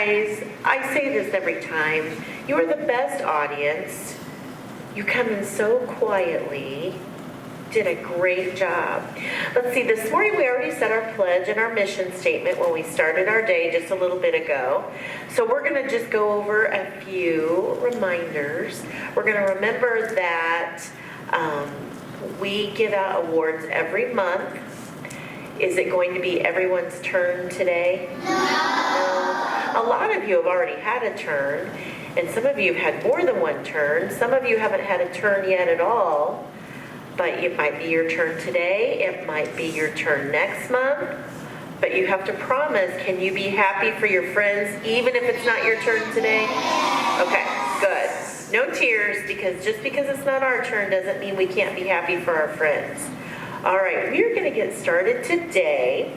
guys, I say this every time, you are the best audience. You come in so quietly. Did a great job. Let's see, this morning we already said our pledge and our mission statement when we started our day just a little bit ago. So we're going to just go over a few reminders. We're going to remember that we give out awards every month. Is it going to be everyone's turn today? No. A lot of you have already had a turn, and some of you have had more than one turn. Some of you haven't had a turn yet at all. But it might be your turn today, it might be your turn next month, but you have to promise, can you be happy for your friends even if it's not your turn today? Okay, good. No tears, because just because it's not our turn doesn't mean we can't be happy for our friends. All right, we are going to get started today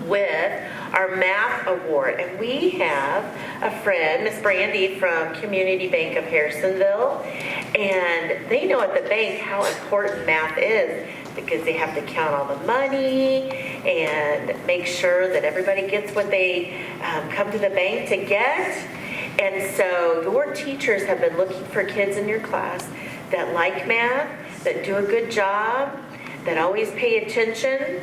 with our math award, and we have a friend, Miss Brandy from Community Bank of Harrisonville, and they know at the bank how important math is because they have to count all the money and make sure that everybody gets what they come to the bank to get. And so your teachers have been looking for kids in your class that like math, that do a good job, that always pay attention.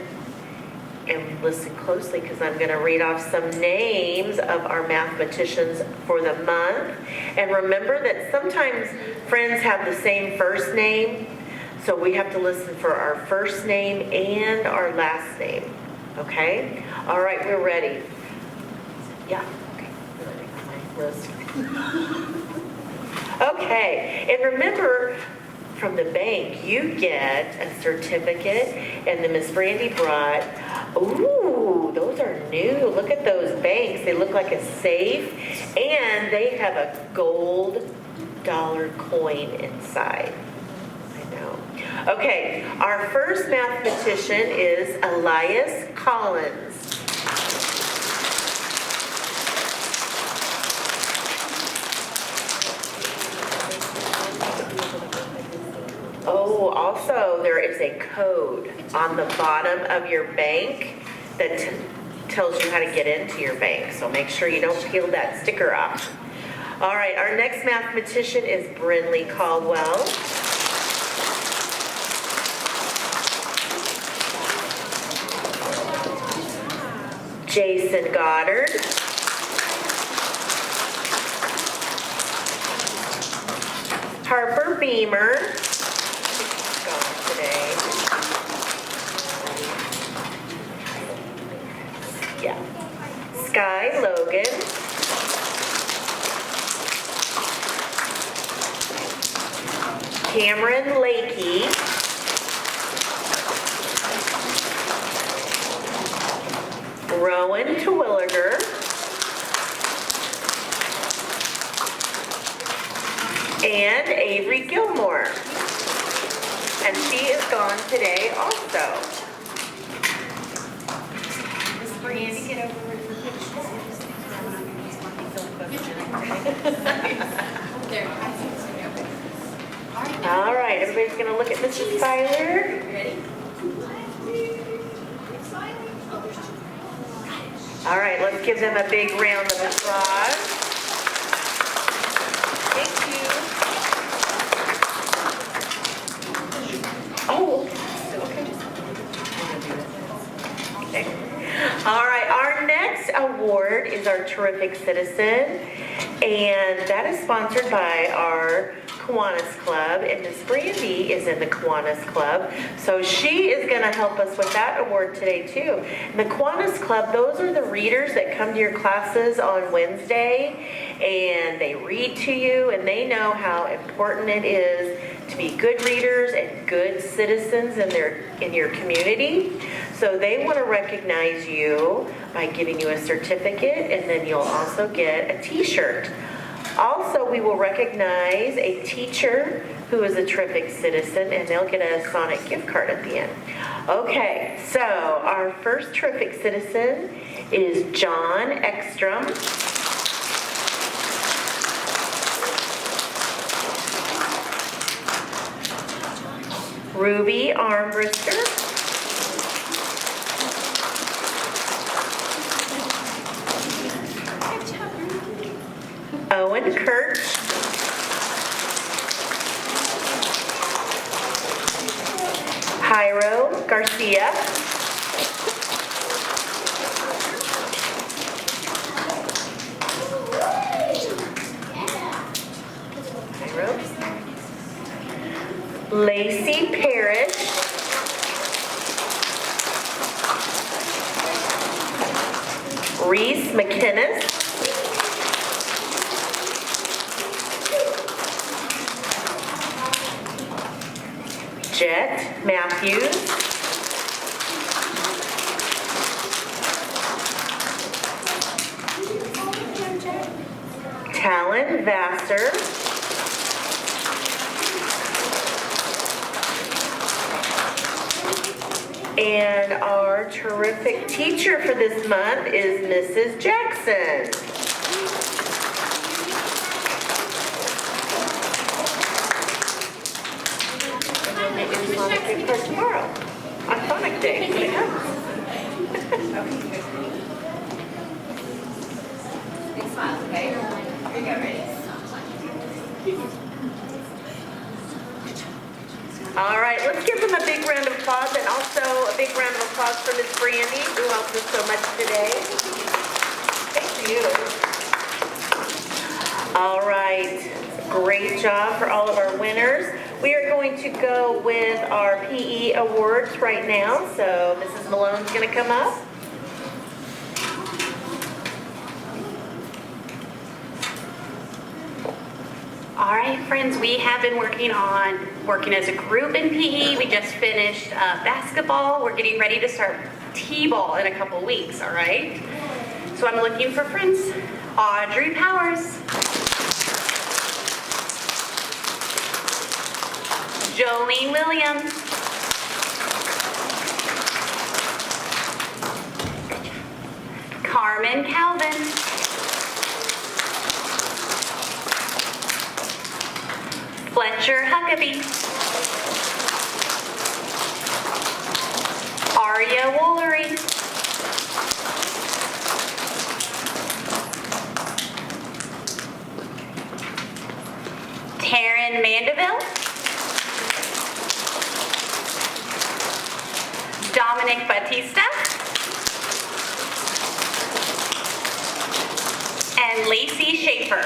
And listen closely because I'm going to read off some names of our mathematicians for the month. And remember that sometimes friends have the same first name, so we have to listen for our first name and our last name. Okay? All right, we're ready. Yeah. Okay. My list. Okay. And remember, from the bank, you get a certificate, and then Miss Brandy brought, ooh, those are new. Look at those banks. They look like a safe, and they have a gold dollar coin inside. I know. Okay, our first mathematician is Elias Collins. Oh, also there is a code on the bottom of your bank that tells you how to get into your bank. So make sure you don't peel that sticker off. All right, our next mathematician is Brinley Caldwell. Jason Goddard. Harper Beamer. Today. Yeah. Sky Logan. Cameron Lakey. Rowan Terwilliger. And Avery Gilmore. And she is gone today also. Miss Brandy, get over with the All right, everybody's going to look at Mrs. Tyler. Ready? All right, let's give them a big round of applause. Thank you. Oh, okay. All right, our next award is our Terrific Citizen, and that is sponsored by our Kiwanis Club, and Miss Brandy is in the Kiwanis Club, so she is going to help us with that award today too. And the Kiwanis Club, those are the readers that come to your classes on Wednesday, and they read to you, and they know how important it is to be good readers and good citizens in your community. So they want to recognize you by giving you a certificate, and then you'll also get a t-shirt. Also, we will recognize a teacher who is a terrific citizen, and they'll get a Sonic gift card at the end. Okay, so our first terrific citizen is John Ekstrom. Ruby Armbrister. Kurt. Jairo Garcia. Jairo. Lacey Parrish. Reese McKinnis. Jet Matthews. Talon Vassar. And our terrific teacher for this month is Mrs. Jackson. And we'll get your Sonic gift card tomorrow on Sonic Day when it comes. Big smile, okay? Here you go, ready? All right, let's give them a big round of applause, and also a big round of applause for Miss Brandy, who helped us so much today. Thank you. All right, great job for all of our winners. We are going to go with our PE awards right now, so Mrs. Malone's going to come up. All right, friends, we have been working as a group in PE. We just finished basketball. We're getting ready to start T-ball in a couple weeks, all right? So I'm looking for friends. Audrey Powers. Jolene Williams. Carmen Calvin. Fletcher Huckabee. Arya Woolery. Taryn Mandeville. Dominic Batista. And Lacey Schaefer.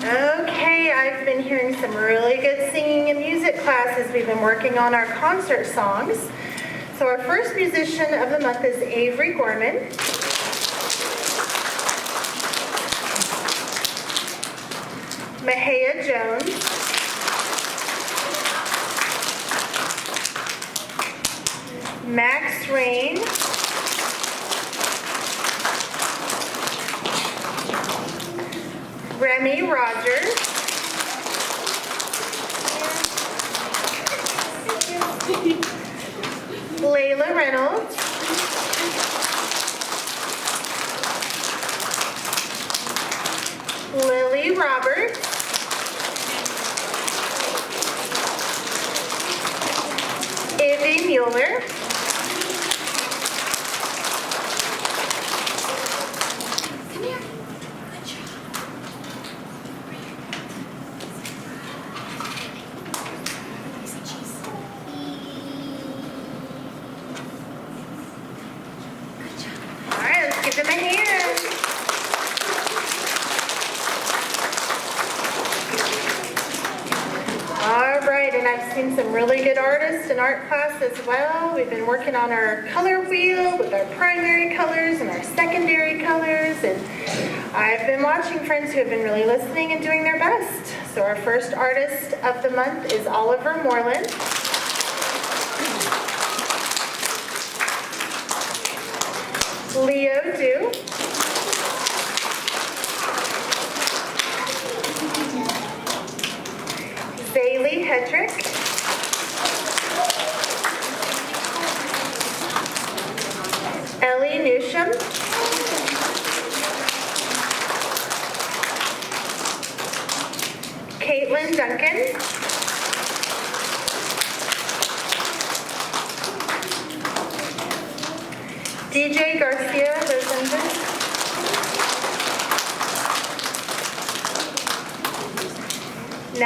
Okay, I've been hearing some really good singing and music classes. We've been working on our concert songs. So our first musician of the month is Avery Gorman. Mahia Jones. Max Rain. Remy Rogers. Layla Reynolds. Lily Roberts. Ivy Mueller. All right, let's give them a hand. All right, and I've seen some really good artists in art class as well. We've been working on our color wheel with our primary colors and our secondary colors, and I've been watching friends who have been really listening and doing their best. So our first artist of the month is Oliver Moreland.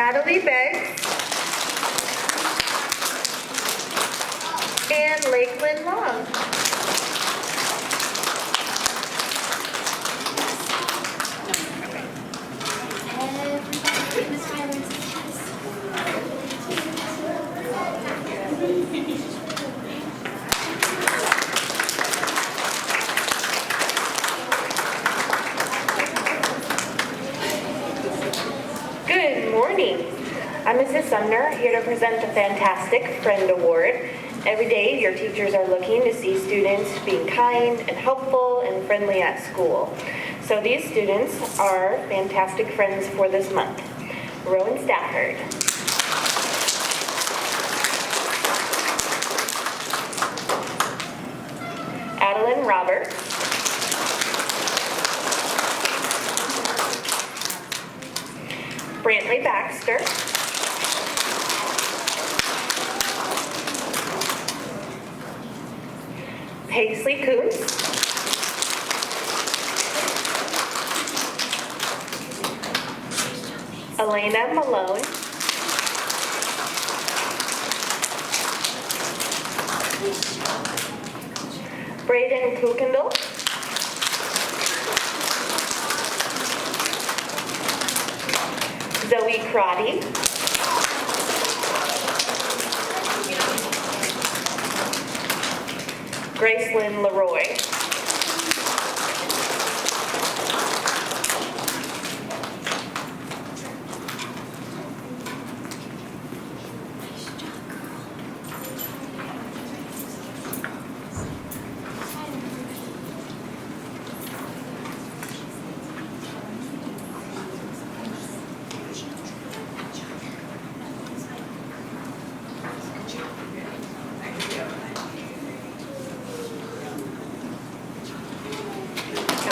Natalie Beggs, and Lakeland Long. Good morning. I'm Mrs. Sumner, here to present the Fantastic Friend Award. Every day, your teachers are looking to see students being kind and helpful and friendly at school. So these students are fantastic friends for this month. Rowan Stafford. Adeline Roberts. Brantley Baxter. Paisley Coombs. Elena Malone. Braden Kukendall. Zoe Crotty. Gracelyn Leroy.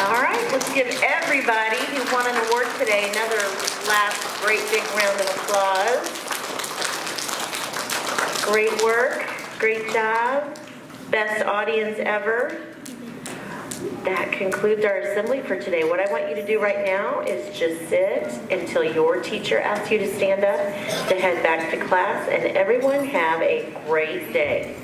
All right, let's give everybody who won an award today another last great big round of applause. Great work, great job, best audience ever. That concludes our assembly for today. What I want you to do right now is just sit until your teacher asks you to stand up to head back to class, and everyone have a great day.